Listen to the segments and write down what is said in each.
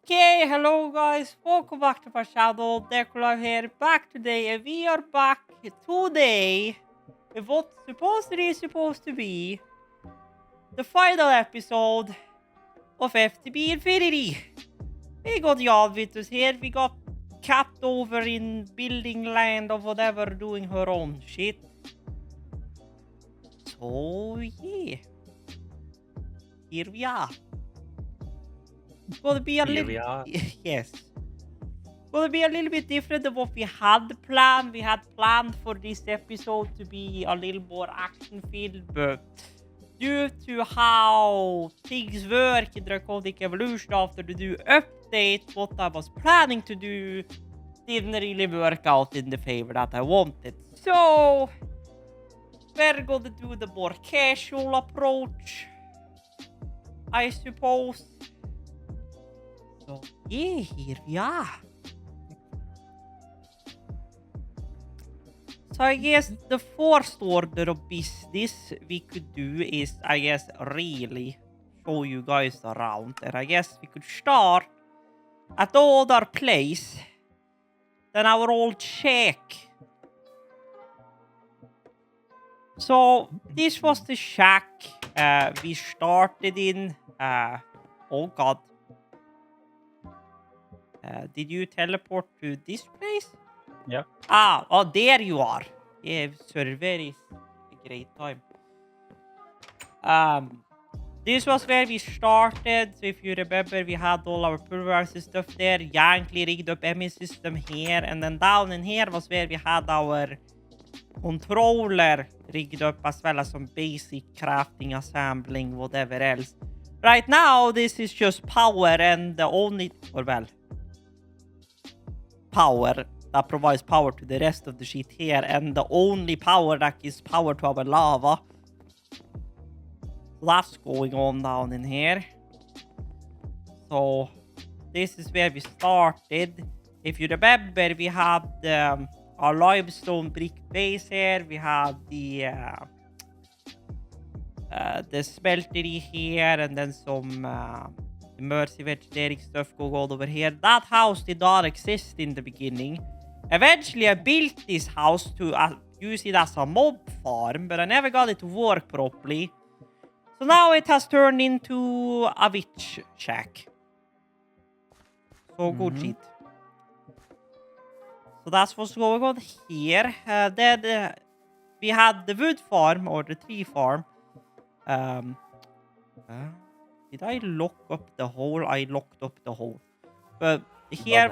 Okay, hello guys, welcome back to my channel. Declan here, back today, and we are back today with what's supposed to be the final episode of FTB Infinity. We got Jan with us here, we got Cat over in building land or whatever, doing her own shit. So yeah, here we are. Gonna be a little yes. Gonna be a little bit different than what we had planned. We had planned for this episode to be a little more action-filled, but due to how things work in Draconic Evolution after the new update, what I was planning to do didn't really work out in the favor that I wanted. So we're gonna do the more casual approach, I suppose. So yeah, here we are. So I guess the first order of business we could do is, I guess, really show you guys around. And I guess we could start at the other place than our old shack. So this was the shack we started in. Oh god. Did you teleport to this place? Yeah. Oh, there you are. Yeah, survey is a great time. This was where we started. So if you remember, we had all our pulverized stuff there. Yankee rigged up ME system here. And then down in here was where we had our controller rigged up, as well as some basic crafting, assembling, whatever else. Right now, this is just power and the only... or well... power that provides power to the rest of the shit here, and the only power that gives power to our lava. That's going on down in here. So this is where we started. If you remember, we had our limestone brick base here. We had the smeltery here, and then some immersive engineering stuff going on over here. That house did not exist in the beginning. Eventually, I built this house to use it as a mob farm, but I never got it to work properly. So now it has turned into a witch shack. So good shit. So that's what's going on here. Then we had the wood farm, or the tree farm. Did I lock up the hole? I locked up the hole. But here...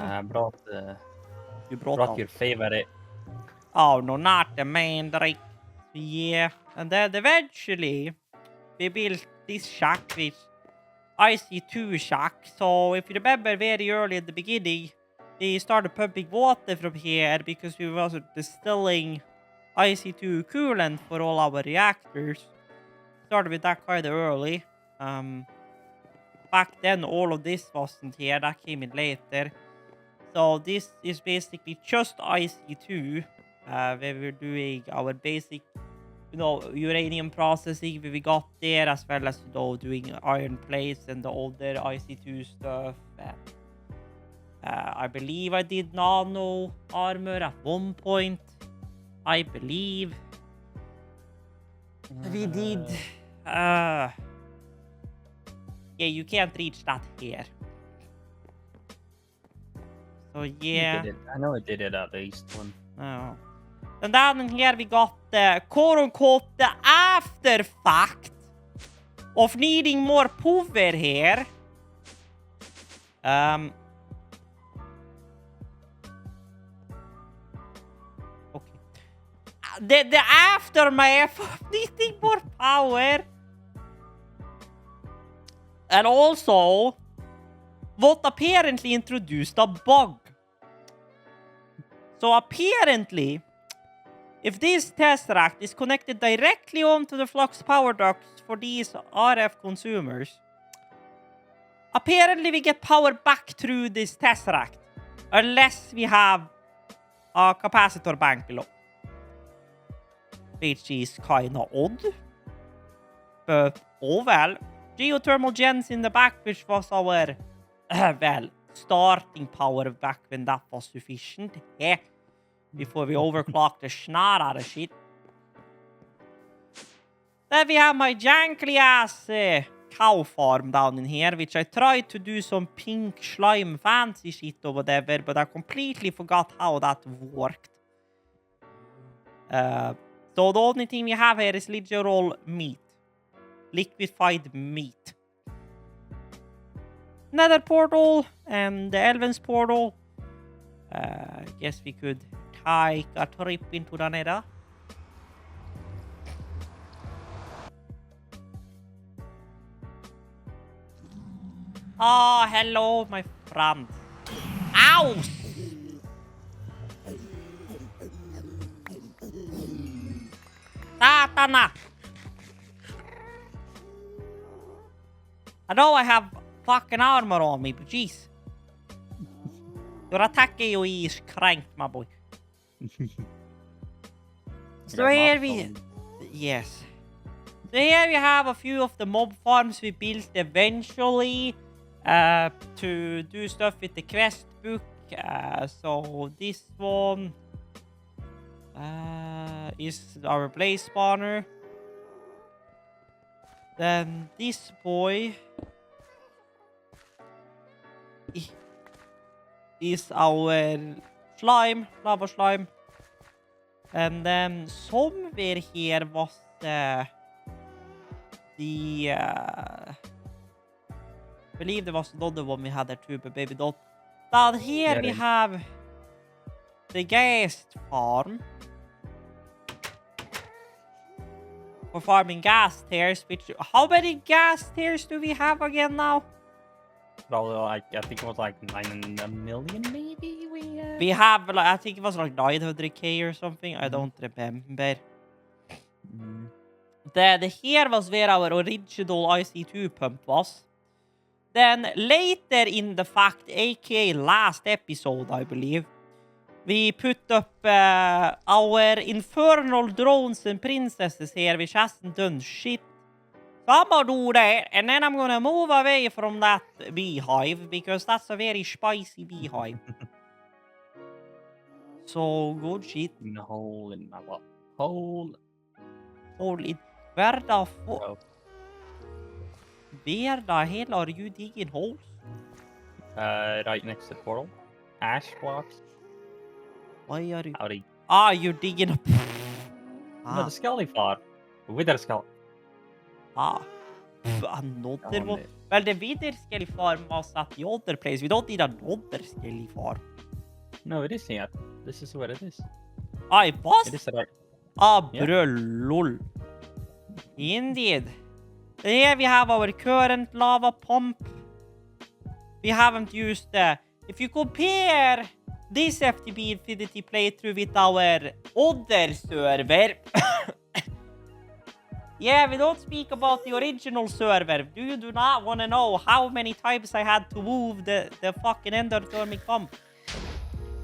you brought your favorite. Oh, no, not the mandrake. Yeah. And then eventually, we built this shack, which IC2 shack. So if you remember very early in the beginning, they started pumping water from here because we wasn't distilling IC2 coolant for all our reactors. Started with that kind of early. Back then, all of this wasn't here. That came in later. So this is basically just IC2, where we're doing our basic, uranium processing we got there, as well as, doing iron plates and the older IC2 stuff. I believe I did nano armor at one point. I believe we did. Yeah, you can't reach that here. So yeah. I know I did it at least one. Oh. And down in here we got the quote-unquote the after fact of needing more power here. Okay. The aftermath of needing more power. And also, what apparently introduced a bug. So apparently, if this tesseract is connected directly onto the flux power ducts for these RF consumers, apparently we get power back through this tesseract, unless we have a capacitor bank below. Which is kinda odd. But, oh well. Geothermal gens in the back, which was our, well, starting power back when that was sufficient. Before we overclocked the snot out of shit. Then we have my jankly ass cow farm down in here, which I tried to do some pink slime fancy shit or whatever, but I completely forgot how that worked. So the only thing we have here is literal meat. Liquefied meat. Nether portal and the Elven's portal. Guess we could take a trip into the Nether. Oh, hello, my friend. Ow! Satana! I know I have fucking armor on me, but jeez. Your attack AoE is cranked, my boy. So here we... Yes. So here we have a few of the mob farms we built eventually to do stuff with the quest book. So this one is our blaze spawner. Then this boy is our slime, lava slime. And then somewhere here was I believe there was another one we had there too, but maybe not. Down here we have the gas farm for farming gas tiers. Which, how many gas tiers do we have again now? Well, I think it was like 9 million, maybe. We have, like, I think it was like 900k or something. I don't remember. Then here was where our original IC2 pump was. Then later in the fact, aka last episode, I believe, we put up our infernal drones and princesses here, which hasn't done shit. So I'm gonna do that, and then I'm gonna move away from that beehive, because that's a very spicy beehive. So, good shit. In a hole in my what? Hole. Holy, where the fuck? Where the hell are you digging holes? Right next to the portal. Ash blocks. Why are you? Howdy. Ah, you're digging up. No, the skelly farm. The wither skull. Ah. Another one. Well, the wither skelly farm was at the other place. We don't need another skelly farm. No, it is here. This is where it is. Ah, it was? It is right. Ah, Yeah. bro, lol. Indeed. Here we have our current lava pump. We haven't used if you compare this FTB Infinity playthrough with our other server. Yeah, we don't speak about the original server. You do not want to know how many times I had to move the fucking endothermic pump.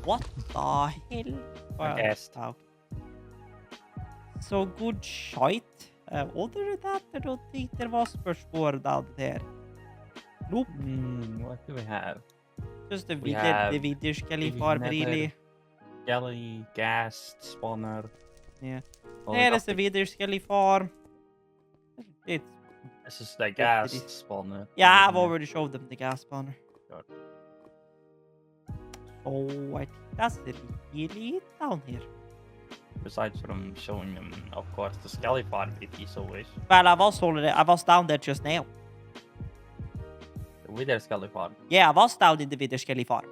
What the hell? I guessed. So good shite. Other than that, I don't think there was much more down there. Nope. What do we have? Just the We wither have skelly the farm, nether, really. Skelly, gas, spawner. Yeah. Oh, There we is got the wither skelly farm. It's... This is the gas it is. spawner. Yeah, I've already showed them the gas spawner. Good. So I think that's really it down here. Besides from showing them, of course, the skelly farm if you so wish. Well, I was down there just now. The wither skelly farm. Yeah, I was down in the wither skelly farm.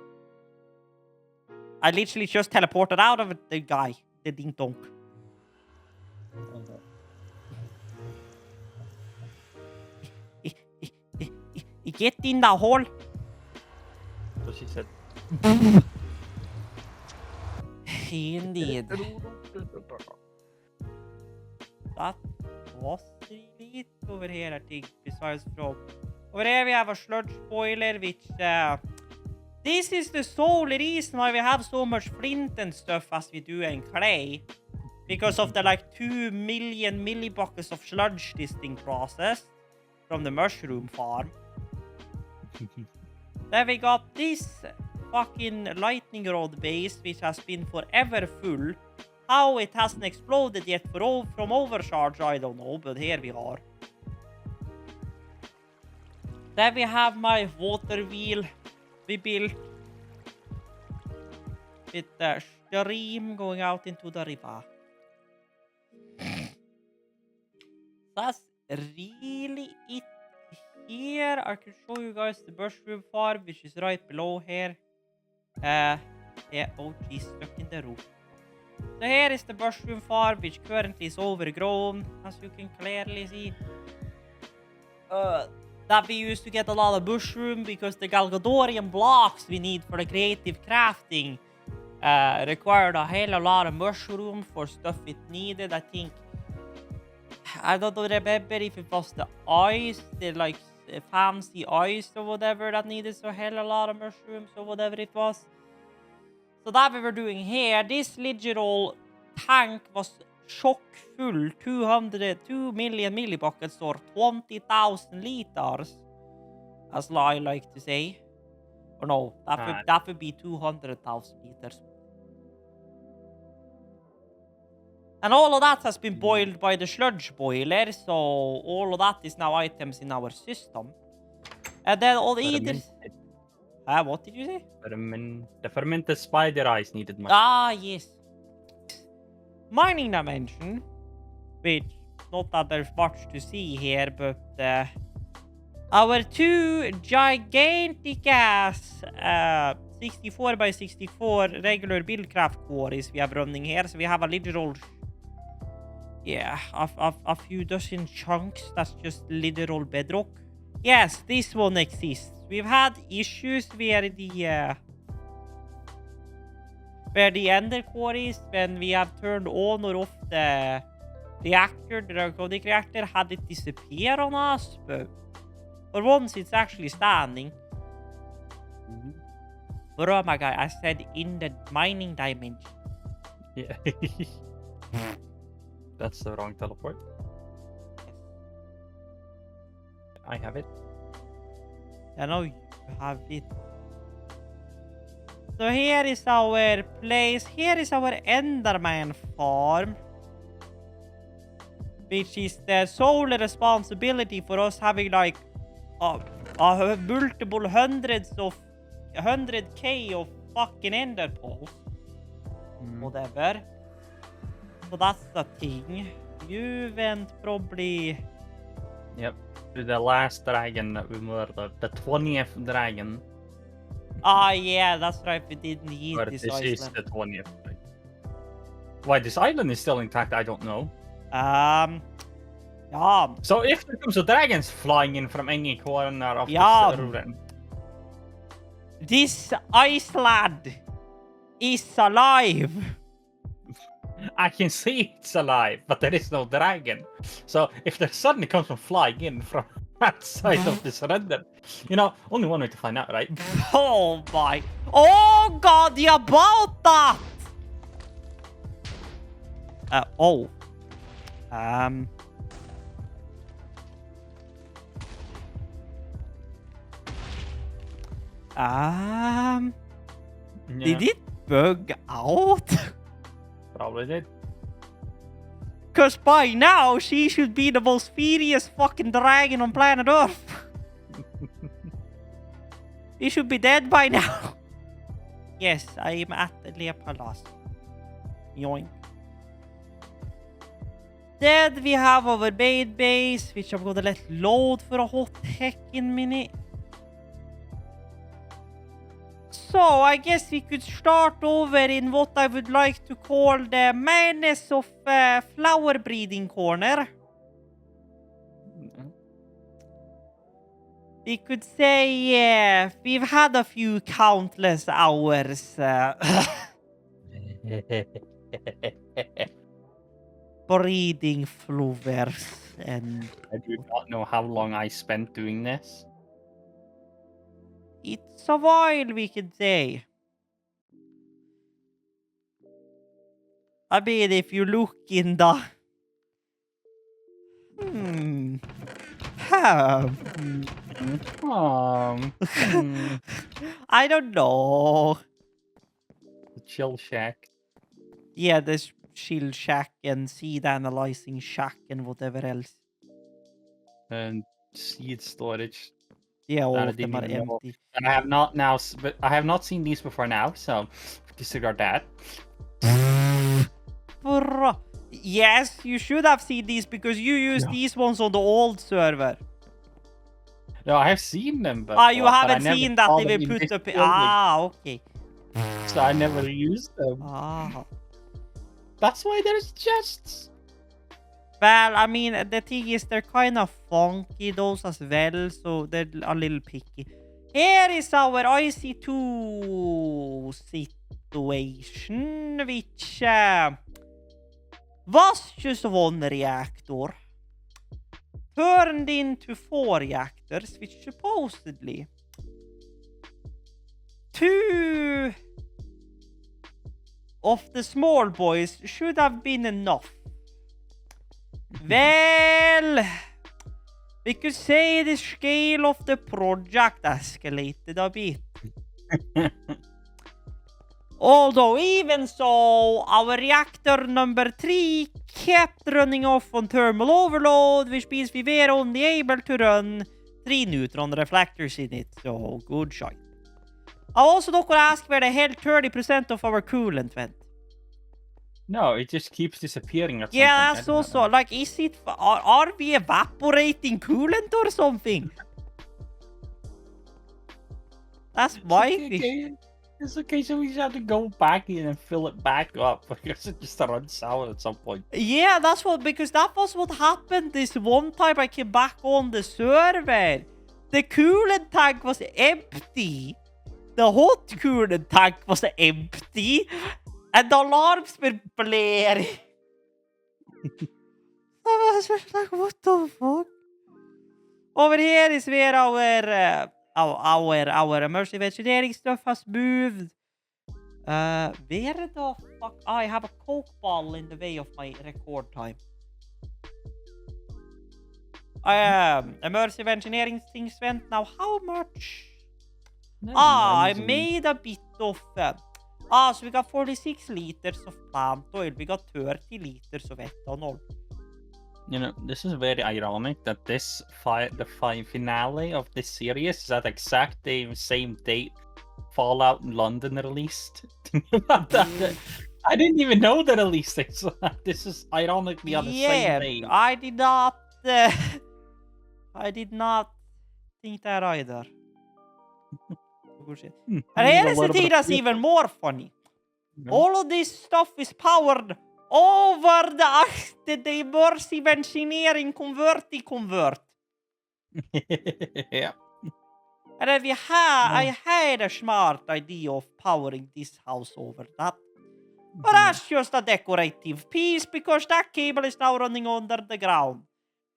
I literally just teleported out of the guy, the ding donk. Get in the hole. So she said. Indeed. That was really it over here, I think, besides from... Over here we have a sludge boiler, which... this is the sole reason why we have so much flint and stuff as we do in clay. Because of the, like, 2 million millibuckets of sludge this thing processed from the mushroom farm. Then we got this fucking lightning rod base, which has been forever full. How it hasn't exploded yet from overcharge, I don't know, but here we are. Then we have my water wheel we built with the stream going out into the river. That's really it here. I can show you guys the mushroom farm, which is right below here. Yeah, oh geez, stuck in the roof. So here is the mushroom farm, which currently is overgrown, as you can clearly see. That we used to get a lot of mushroom because the Galgadorian blocks we need for the creative crafting required a hell of a lot of mushroom for stuff it needed. I don't remember if it was the ice, the like fancy ice or whatever that needed so hell a lot of mushrooms or whatever it was. So that we were doing here, this literal tank was chock full, 2 million millibuckets or 20,000 liters, as I like to say. Or no, that would be 200,000 liters. And all of that has been boiled by the sludge boiler, so all of that is now items in our system. And then all either... what did you say? The fermented spider eyes needed much. Ah, yes. Mining dimension, which, not that there's much to see here, but our two gigantic ass 64 by 64 regular buildcraft quarries we have running here. So we have a literal, a few dozen chunks. That's just literal bedrock. Yes, this one exists. We've had issues where the ender quarries, when we have turned on or off the reactor, the draconic reactor, had it disappear on us, but for once it's actually standing. But oh my god, I said in the mining dimension. Yeah. That's the wrong teleport. I have it. I know you have it. So here is our place. Here is our Enderman farm, which is the sole responsibility for us having like multiple 100k of fucking ender pearls. Whatever. So that's the thing. You went probably... Yep. To the last dragon that we murdered. The 20th dragon. Ah, yeah, that's right. We didn't eat But this this island. is the 20th. Why this island is still intact, I don't know. Yeah. So if there comes a dragons flying in from any corner of this ruin. This Iceland is alive. I can see it's alive, but there is no dragon. So if there suddenly comes one flying in from outside of this render, only one way to find out, right? Oh my! Oh god, about that! Did it bug out? Probably did. Cause by now she should be the most furious fucking dragon on planet Earth. He should be dead by now. Yes, I am at the Leopold's. Yoink. Then we have our main base, which I'm gonna let load for a hot heckin' minute. So, I guess we could start over in what I would like to call the madness of flower breeding corner. We could say, yeah, we've had a few countless hours breeding flowers, and I do not know how long I spent doing this. it's a while, we could say. I mean, if you look in the... I don't know. The chill shack. Yeah, this shield shack and seed analyzing shack and whatever else. And seed storage. Yeah, all That I of them didn't are even know. empty. And I have not now, but I have not seen these before now, so disregard that. Bruh. Yes, you should have seen these because you used No. these ones on the old server. No, I have seen them before. You but I haven't never seen that saw they them were in put this up. building, Okay. so I never used them. That's why there's chests. Well, I mean, the thing is, they're kind of funky, those as well, so they're a little picky. Here is our IC2 situation, which was just one reactor turned into 4 reactors, which supposedly 2 of the small boys should have been enough. Well, we could say the scale of the project escalated a bit. Although, even so, our reactor number 3 kept running off on thermal overload, which means we were only able to run 3 neutron reflectors in it, so good shot. I also don't want to ask where the hell 30% of our coolant went. No, it just keeps disappearing at some Yeah, point. that's also, like, is it, are we evaporating coolant or something? That's my thing. It's okay, so we just have to go back in and fill it back up because it just runs out at some point. Yeah, because that was what happened this one time I came back on the server. The coolant tank was empty. The hot coolant tank was empty. And the alarms were blaring. I was just like, what the fuck? Over here is where our immersive engineering stuff has moved. Where the fuck? I have a coke bottle in the way of my record time. Immersive engineering things went now. How much? I made a bit of. So we got 46 liters of plant oil. We got 30 liters of ethanol. You know, this is very ironic that the finale of this series is at exact same date Fallout in London released. I didn't even know the release date, so this is ironically on the same day. I did not think that either. And here is the thing that's even more funny. All of this stuff is powered over the immersive engineering convert. Yeah. And then I had a smart idea of powering this house over that. But that's just a decorative piece because that cable is now running under the ground.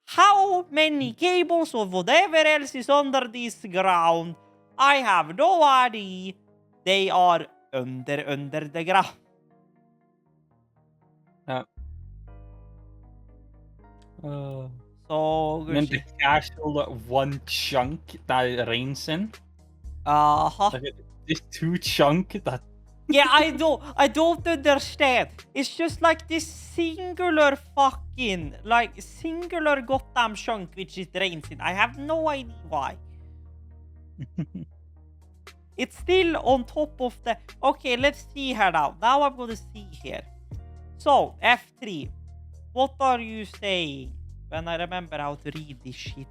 How many cables or whatever else is under this ground? I have no idea. They are under the ground. So and then the casual one chunk that it rains in. Like this 2 chunk that. Yeah, I don't understand. It's just like this singular goddamn chunk which it rains in. I have no idea why. It's still on top of the... Okay, let's see here now. Now I'm going to see here. So, F3. What are you saying? When I remember how to read this shit.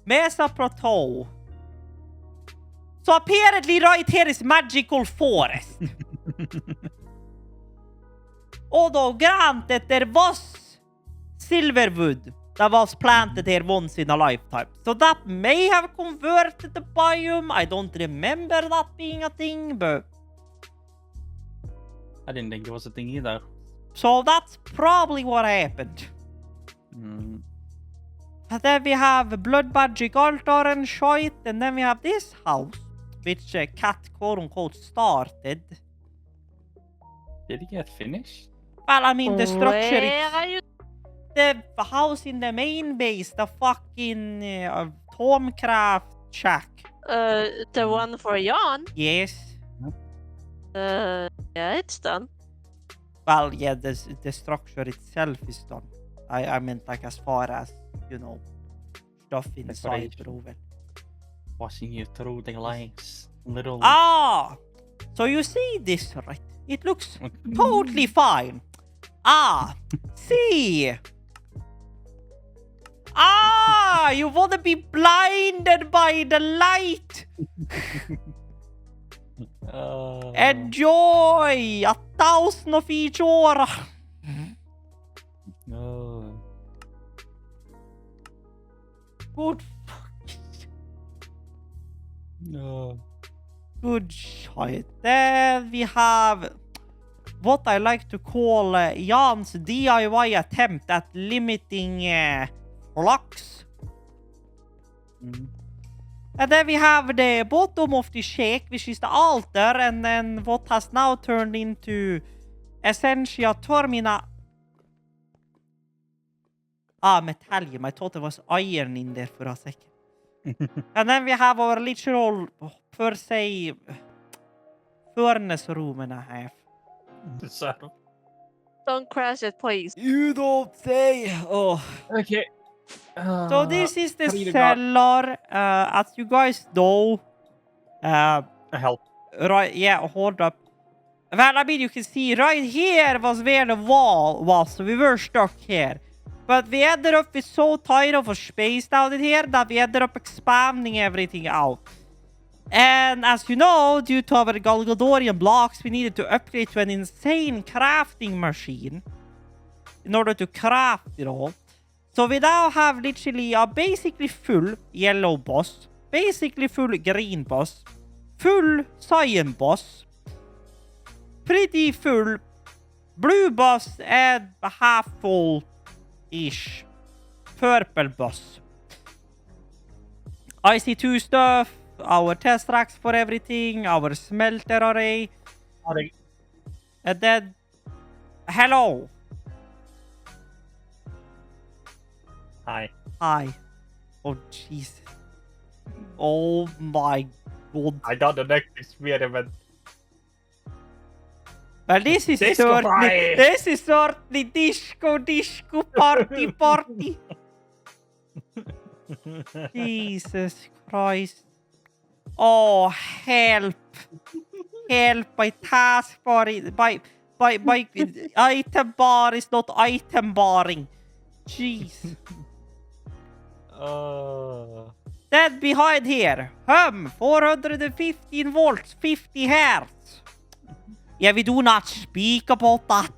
Mesa Plateau. So apparently right here is magical forest. Although granted there was silverwood that was planted here once in a lifetime. So that may have converted the biome. I don't remember that being a thing, but... I didn't think it was a thing either. So that's probably what happened. And then we have Blood Magic Altar and shite. And then we have this house, which Cat quote-unquote started. Did it get finished? Well, I mean, the structure is... The house in the main base, the fucking Tomcraft shack. The one for Jan? Yes. Yeah, it's done. Well, yeah, the structure itself is done. I meant like as far as, you know, stuff inside, Decoration. bro. Watching you through the legs. Little. Ah! So you see this, right? It looks totally fine. Ah! See! Ah! You wanna be blinded by the light! Enjoy! 1,000 of each år! No. Good No. Good shit. Then we have what I like to call Jan's DIY attempt at limiting flux. And then we have the bottom of the shack, which is the altar, and then what has now turned into Essentia Termina. Ah, Metallium. I thought there was iron in there for a second. And then we have our literal, per se, furnace room and a half. So. Don't crash it, please. You don't say. Oh. Okay. So this is the cellar. As you guys know. Help. Right, yeah, hold up. Well, I mean, you can see right here was where the wall was. So we were stuck here. But we ended up with so tight of a space down in here that we ended up expanding everything out. And as you know, due to our Galgadorian blocks, we needed to upgrade to an insane crafting machine in order to craft it all. So we now have literally a basically full yellow boss, basically full green boss, full cyan boss, pretty full blue boss, and a half full-ish purple boss. IC2 stuff, our test racks for everything, our smelter array. And then, hello. Hi. Hi. Oh, Jesus. Oh my god. I got the next experiment. Well, this is certainly disco party. Jesus Christ. Oh, help. Help, my task bar is, my item bar is not item barring. Jeez. Then behind here, 415 volts, 50 hertz. Yeah, we do not speak about that.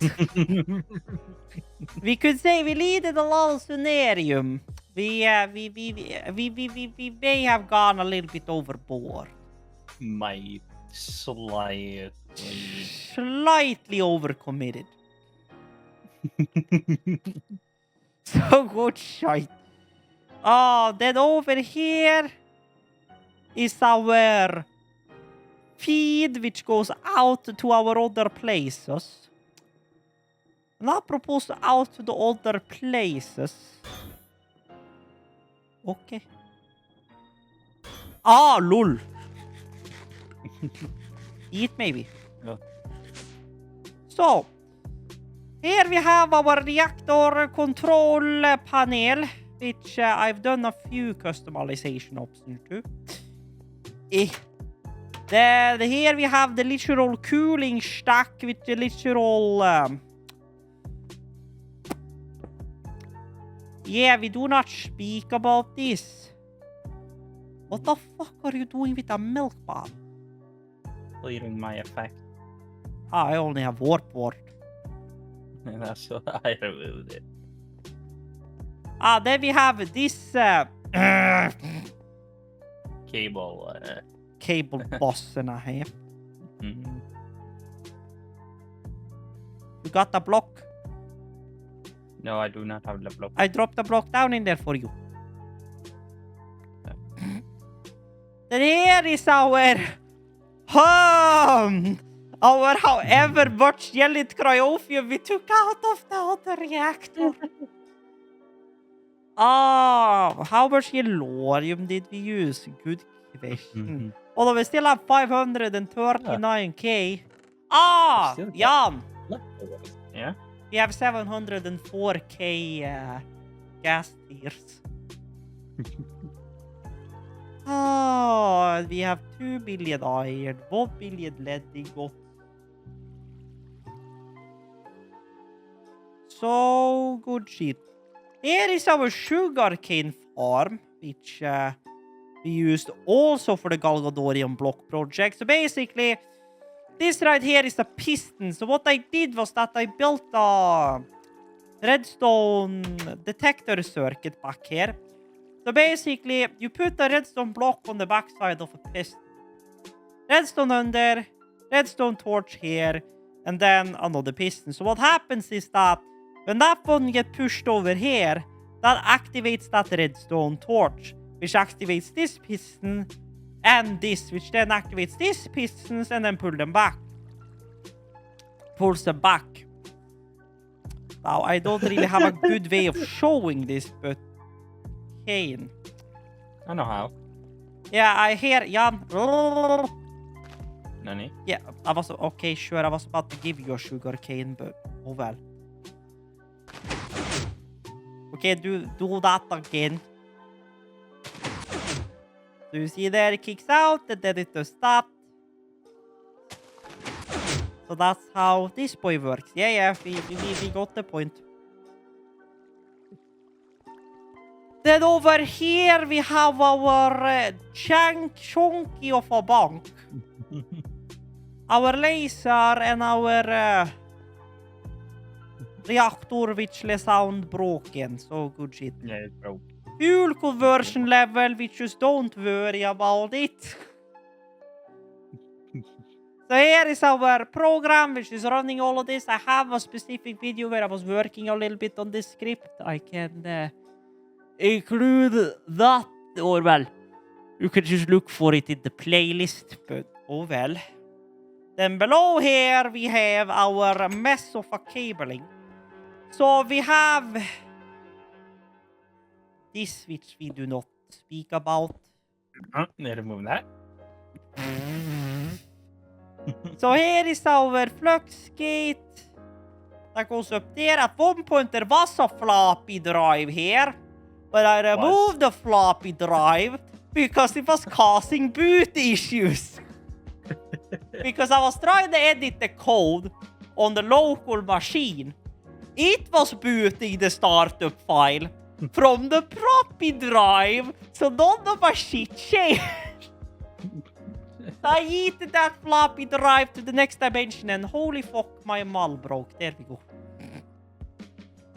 We could say we needed a little scenarium. We may have gone a little bit overboard. Might slightly overcommitted. So good shite. Oh, then over here is our feed, which goes out to our other places. Not proposed out to the other places. Okay. Ah, lol. Eat maybe. Yeah. So, here we have our reactor control panel, which I've done a few customization options to. Then here we have the literal cooling stack with the literal... Yeah, we do not speak about this. What the fuck are you doing with a milk bar? clearing my effect. Ah, I only have warp ward. And that's what I removed it. Ah, then we have this Cable. cable boss and a half. Mhm. You got the block? No, I do not have the block. I dropped the block down in there for you. Then here is our however much yellow cryopium we took out of the other reactor. How much Yellorium did we use? Good question. Although we still have 539k. Still got Jan! leftovers. Yeah. We have 704k gas tiers. We have 2 billion iron, 1 billion lead ingots. So good shit. Here is our sugarcane farm, which we used also for the Galgadorian block project. So basically, this right here is the piston. So what I did was that I built a redstone detector circuit back here. So basically, you put a redstone block on the backside of a piston. Redstone under, redstone torch here, and then another piston. So what happens is that when that one gets pushed over here, that activates that redstone torch, which activates this piston and this, which then activates these pistons and then pulls them back. Now, I don't really have a good way of showing this, but Kane. I know how. Yeah, I hear Jan. Nani? Yeah, I was okay, sure. I was about to give you a sugar cane, but oh well. Okay, do that again. So you see there, it kicks out, and then it does stop. So that's how this boy works. Yeah, we got the point. Then over here we have our chunky of a bank. Our laser and our reactor which sound broken. So good shit. Yeah, it's broke. Fuel conversion level, we just don't worry about it. So here is our program which is running all of this. I have a specific video where I was working a little bit on this script. I can include that, or well, you can just look for it in the playlist, but oh well. Then below here we have our mess of a cabling. So we have this which we do not speak about. Need to move that. So here is our flux gate that goes up there. At one point there was a floppy drive here, but I removed the floppy drive because it was causing boot issues. Because I was trying to edit the code on the local machine. It was booting the startup file from the floppy drive, so none of my shit changed. I yeeted that floppy drive to the next dimension and holy fuck, my mull broke. There we go.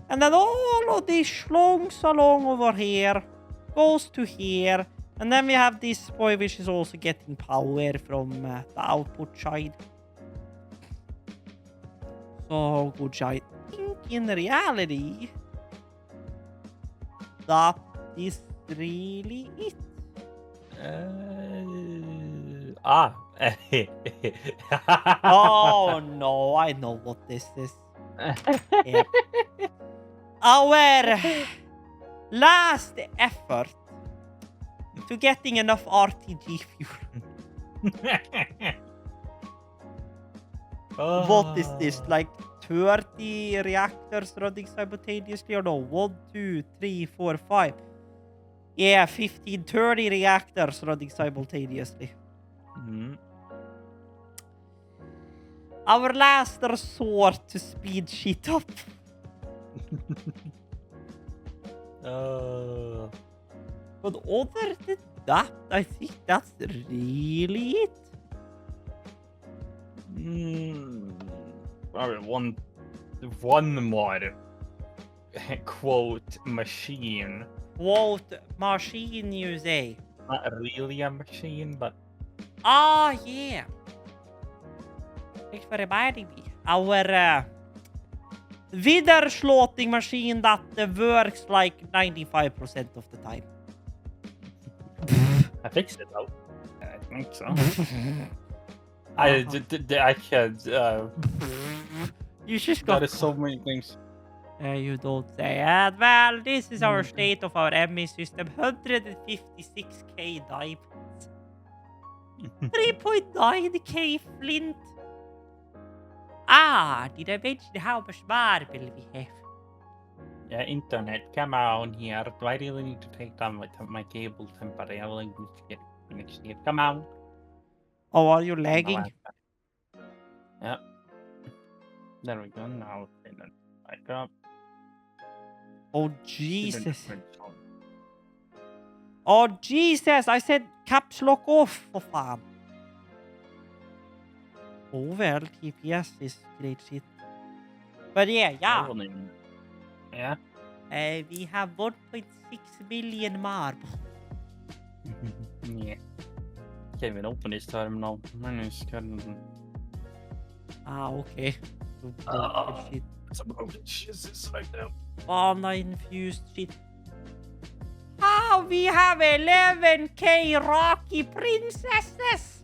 And then all of this slungs along over here, goes to here. And then we have this boy which is also getting power from the output side. So good shit. I think in reality, that is really it. Oh no, I know what this is. Yep. Our last effort to getting enough RTG fuel. What is this? Like 30 reactors running simultaneously? Or no? 1, 2, 3, 4, 5. Yeah, 15, 30 reactors running simultaneously. Mm. Our last resort to speed shit up. But other than that, I think that's really it. Alright, one more quote machine. Quote machine, you say? Not really a machine, but Yeah. Thanks for reminding me. Our Widerslotting machine that works like 95% of the time. I fixed it though. I think so. I could. You just got That is so many things. You don't say. Well, this is our state of our ME system. 156k diamonds. 3.9k flint. Did I mention how much marble we have? Yeah, internet, come on here. Do I really need to take down my cable temporarily? Next year? Come on. Oh, are you lagging? Yeah. There we go. Now it back up. Oh, Jesus. Oh, Jesus. I said caps lock off, for fan. Oh, well, TPS is great shit. But yeah. Yeah. We have 1.6 million marble. Yeah. Can't even open this terminal. Okay. Shit. It's a broken shit right now. Fauna infused shit. We have 11k Rocky princesses.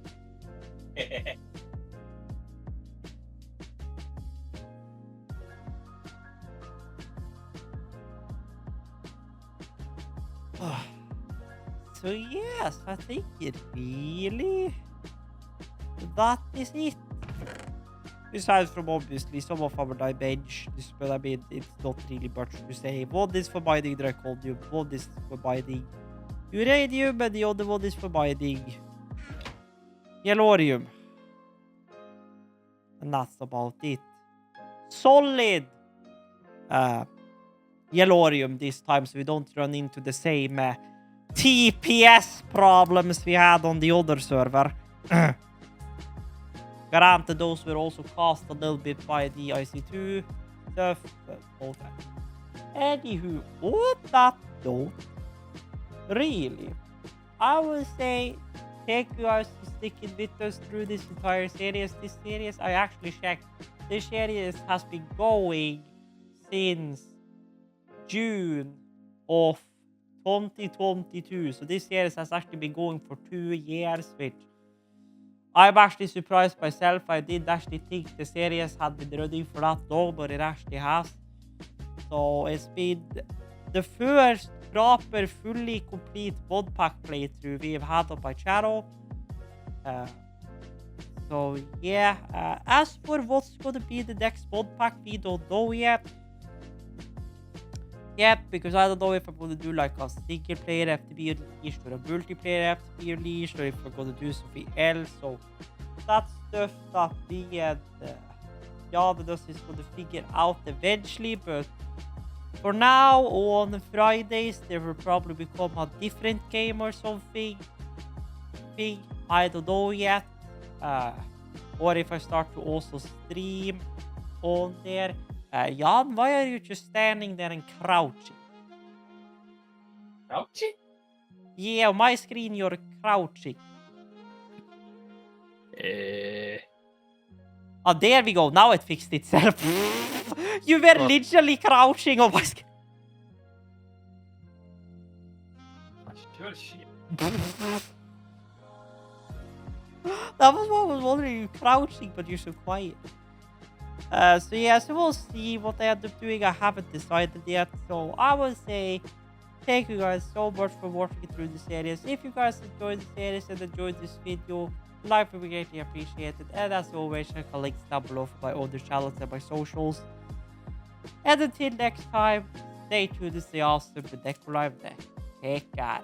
So yes, I think it really that is it. Besides from obviously some of our dimensions, but I mean it's not really much to say. One is for mining draconium, one is for mining uranium, and the other one is for mining yellorium. And that's about it. Solid yellorium this time, so we don't run into the same TPS problems we had on the other server. Granted, those were also caused a little bit by the IC2 stuff, but okay. Anywho, on that note, really, I would say thank you guys for sticking with us through this entire series. This series, I actually checked, this series has been going since June of 2022. So this series has actually been going for 2 years, which I'm actually surprised myself. I didn't actually think the series had been running for that long, but it actually has. So it's been the first proper, fully complete mod pack playthrough we've had on my channel. So yeah, as for what's gonna be the next mod pack, we don't know yet. Because I don't know if I'm gonna do like a single player FTB release or a multiplayer FTB release, or if we're gonna do something else. So that's stuff that me and Javados is gonna figure out eventually. But for now, on Fridays, there will probably become a different game or something. I don't know yet. Or if I start to also stream on there. Jan, why are you just standing there and crouching? Crouching? Yeah, on my screen you're crouching. Oh, there we go. Now it fixed itself. You were literally crouching on my screen. Sure shit. That was what I was wondering. You're crouching, but you're so quiet. So yeah, so we'll see what I end up doing. I haven't decided yet. So I will say thank you guys so much for watching through the series. If you guys enjoyed the series and enjoyed this video, like would be greatly appreciated. And as always, check the links down below for my other channels and my socials. And until next time, stay tuned to stay awesome. The Deco Live there. Take care.